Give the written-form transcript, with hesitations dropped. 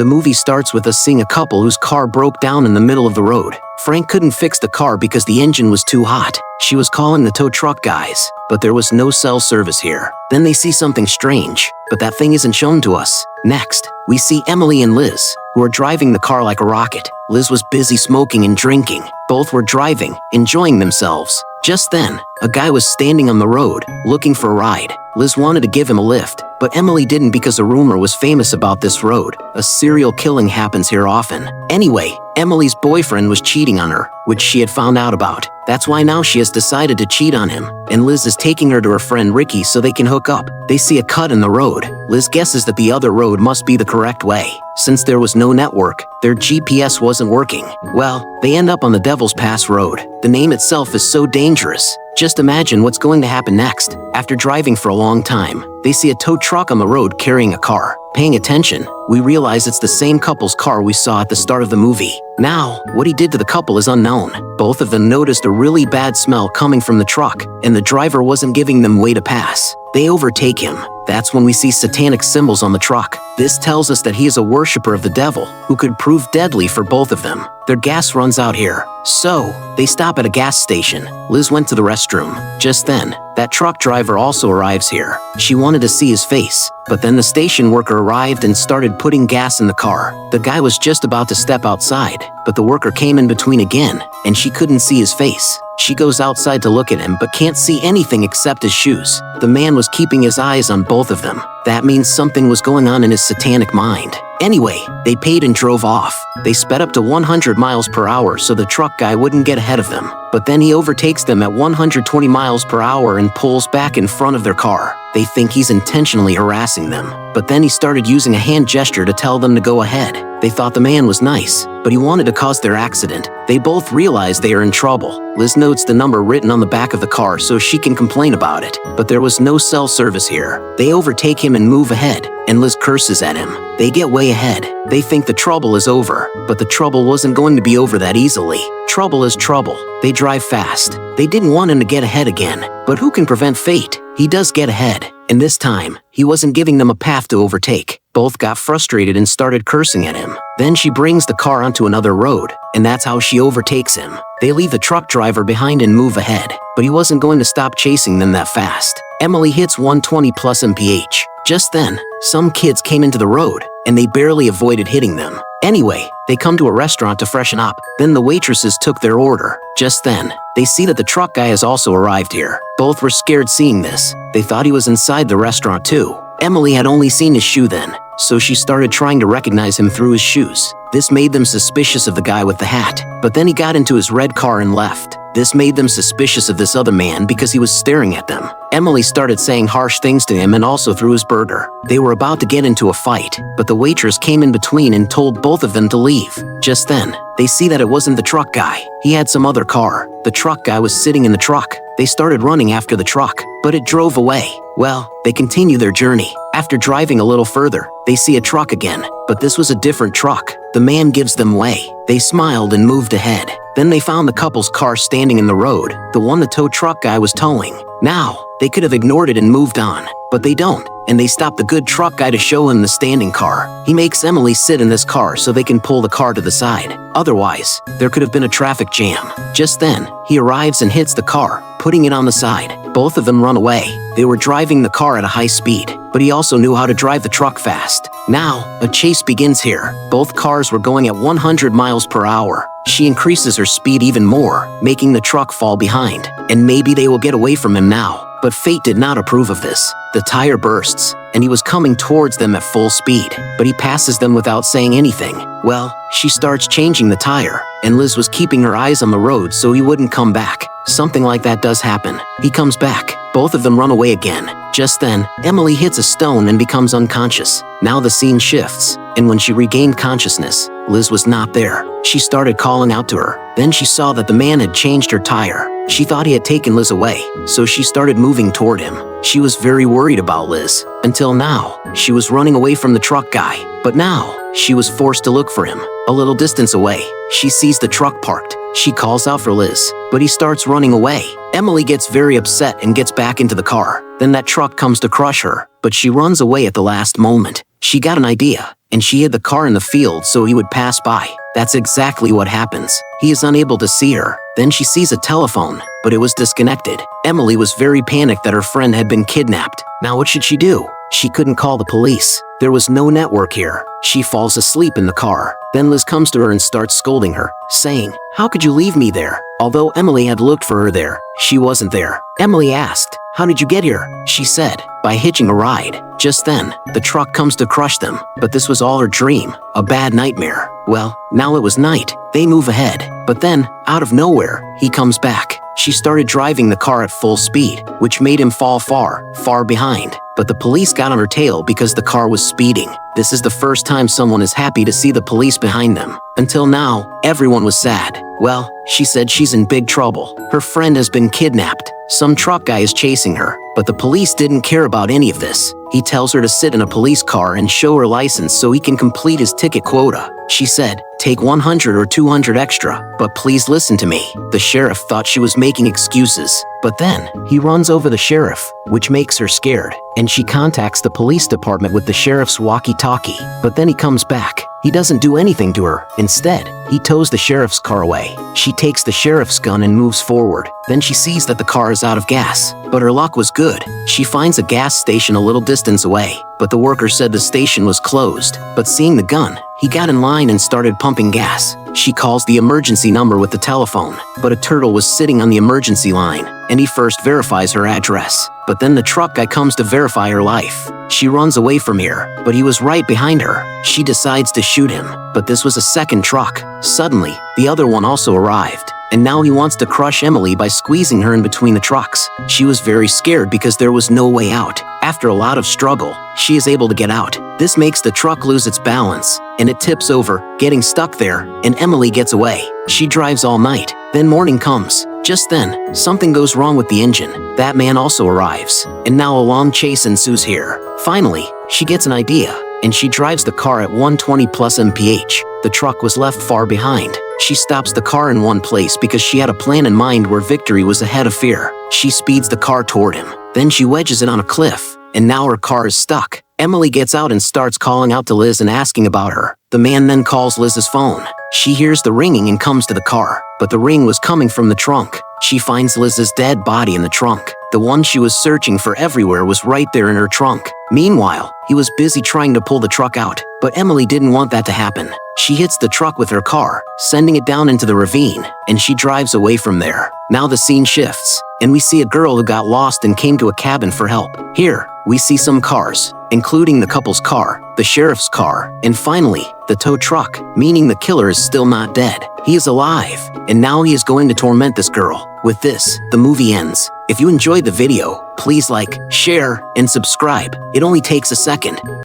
The movie starts with us seeing a couple whose car broke down in the middle of the road. Frank couldn't fix the car because the engine was too hot. She was calling the tow truck guys, but there was no cell service here. Then they see something strange, but that thing isn't shown to us. Next, we see Emily and Liz, who are driving the car like a rocket. Liz was busy smoking and drinking. Both were driving, enjoying themselves. Just then, a guy was standing on the road, looking for a ride. Liz wanted to give him a lift, but Emily didn't because a rumor was famous about this road. A serial killing happens here often. Anyway, Emily's boyfriend was cheating on her, which she had found out about. That's why now she has decided to cheat on him, and Liz is taking her to her friend Ricky so they can hook up. They see a cut in the road. Liz guesses that the other road must be the correct way. Since there was no network, their GPS wasn't working. Well, they end up on the Devil's Pass Road. The name itself is so dangerous. Just imagine what's going to happen next. After driving for a long time, they see a tow truck on the road carrying a car. Paying attention, we realize it's the same couple's car we saw at the start of the movie. Now, what he did to the couple is unknown. Both of them noticed a really bad smell coming from the truck, and the driver wasn't giving them way to pass. They overtake him. That's when we see satanic symbols on the truck. This tells us that he is a worshiper of the devil, who could prove deadly for both of them. Their gas runs out here, so they stop at a gas station. Liz went to the restroom. Just then, that truck driver also arrives here. She wanted to see his face, but then the station worker arrived and started putting gas in the car. The guy was just about to step outside, but the worker came in between again, and she couldn't see his face. She goes outside to look at him but can't see anything except his shoes. The man was keeping his eyes on both of them. That means something was going on in his satanic mind. Anyway, they paid and drove off. They sped up to 100 miles per hour so the truck guy wouldn't get ahead of them. But then he overtakes them at 120 miles per hour and pulls back in front of their car. They think he's intentionally harassing them. But then he started using a hand gesture to tell them to go ahead. They thought the man was nice, but he wanted to cause their accident. They both realize they are in trouble. Liz notes the number written on the back of the car so she can complain about it. But there was no cell service here. They overtake him and move ahead, and Liz curses at him. They get way ahead. They think the trouble is over, but the trouble wasn't going to be over that easily. Trouble is trouble. They drive fast. They didn't want him to get ahead again, but who can prevent fate? He does get ahead, and this time, he wasn't giving them a path to overtake. Both got frustrated and started cursing at him. Then she brings the car onto another road, and that's how she overtakes him. They leave the truck driver behind and move ahead, but he wasn't going to stop chasing them that fast. Emily hits 120 plus mph. Just then, some kids came into the road, and they barely avoided hitting them. Anyway, they come to a restaurant to freshen up. Then the waitresses took their order. Just then, they see that the truck guy has also arrived here. Both were scared seeing this. They thought he was inside the restaurant too. Emily had only seen his shoe then, so she started trying to recognize him through his shoes. This made them suspicious of the guy with the hat. But then he got into his red car and left. This made them suspicious of this other man because he was staring at them. Emily started saying harsh things to him and also threw his burger. They were about to get into a fight, but the waitress came in between and told both of them to leave. Just then, they see that it wasn't the truck guy. He had some other car. The truck guy was sitting in the truck. They started running after the truck, but it drove away. Well, they continue their journey. After driving a little further, they see a truck again, but this was a different truck. The man gives them way. They smiled and moved ahead. Then they found the couple's car standing in the road, the one the tow truck guy was towing. Now, they could have ignored it and moved on, but they don't, and they stop the good truck guy to show him the standing car. He makes Emily sit in this car so they can pull the car to the side. Otherwise, there could have been a traffic jam. Just then, he arrives and hits the car, putting it on the side. Both of them run away. They were driving the car at a high speed, but he also knew how to drive the truck fast. Now, a chase begins here. Both cars were going at 100 miles per hour. She increases her speed even more, making the truck fall behind. And maybe they will get away from him now. But fate did not approve of this. The tire bursts, and he was coming towards them at full speed, but he passes them without saying anything. Well, she starts changing the tire, and Liz was keeping her eyes on the road so he wouldn't come back. Something like that does happen. He comes back. Both of them run away again. Just then, Emily hits a stone and becomes unconscious. Now the scene shifts, and when she regained consciousness, Liz was not there. She started calling out to her. Then she saw that the man had changed her tire. She thought he had taken Liz away, so she started moving toward him. She was very worried about Liz. Until now, she was running away from the truck guy. But now, she was forced to look for him. A little distance away, she sees the truck parked. She calls out for Liz, but he starts running away. Emily gets very upset and gets back into the car. Then that truck comes to crush her, but she runs away at the last moment. She got an idea, and she hid the car in the field so he would pass by. That's exactly what happens. He is unable to see her. Then she sees a telephone, but it was disconnected. Emily was very panicked that her friend had been kidnapped. Now what should she do? She couldn't call the police. There was no network here. She falls asleep in the car. Then Liz comes to her and starts scolding her, saying, "How could you leave me there?" Although Emily had looked for her there, she wasn't there. Emily asked, "How did you get here?" She said, "By hitching a ride." Just then, the truck comes to crush them. But this was all her dream, a bad nightmare. Well, now it was night. They move ahead. But then, out of nowhere, he comes back. She started driving the car at full speed, which made him fall far, far behind. But the police got on her tail because the car was speeding. This is the first time someone is happy to see the police behind them. Until now, everyone was sad. Well, she said she's in big trouble. Her friend has been kidnapped. Some truck guy is chasing her, but the police didn't care about any of this. He tells her to sit in a police car and show her license so he can complete his ticket quota. She said, "Take 100 or 200 extra, but please listen to me." The sheriff thought she was making excuses, but then he runs over the sheriff, which makes her scared, and she contacts the police department with the sheriff's walkie-talkie. But then he comes back. He doesn't do anything to her. Instead, he tows the sheriff's car away. She takes the sheriff's gun and moves forward. Then she sees that the car is out of gas, but her luck was good. She finds a gas station a little distance away, but the worker said the station was closed. But seeing the gun, he got in line and started pumping gas. She calls the emergency number with the telephone, but a turtle was sitting on the emergency line, and he first verifies her address. But then the truck guy comes to verify her life. She runs away from here, but he was right behind her. She decides to shoot him, but this was a second truck. Suddenly, the other one also arrived, and now he wants to crush Emily by squeezing her in between the trucks. She was very scared because there was no way out. After a lot of struggle, she is able to get out. This makes the truck lose its balance, and it tips over, getting stuck there, and Emily gets away. She drives all night. Then morning comes. Just then, something goes wrong with the engine. That man also arrives, and now a long chase ensues here. Finally, she gets an idea, and she drives the car at 120 plus mph. The truck was left far behind. She stops the car in one place because she had a plan in mind where victory was ahead of fear. She speeds the car toward him. Then she wedges it on a cliff, and now her car is stuck. Emily gets out and starts calling out to Liz and asking about her. The man then calls Liz's phone. She hears the ringing and comes to the car, but the ring was coming from the trunk. She finds Liz's dead body in the trunk. The one she was searching for everywhere was right there in her trunk. Meanwhile, he was busy trying to pull the truck out, but Emily didn't want that to happen. She hits the truck with her car, sending it down into the ravine, and she drives away from there. Now the scene shifts, and we see a girl who got lost and came to a cabin for help. Here, we see some cars, including the couple's car, the sheriff's car, and finally, the tow truck, meaning the killer is still not dead. He is alive, and now he is going to torment this girl. With this, the movie ends. If you enjoyed the video, please like, share, and subscribe. It only takes a second.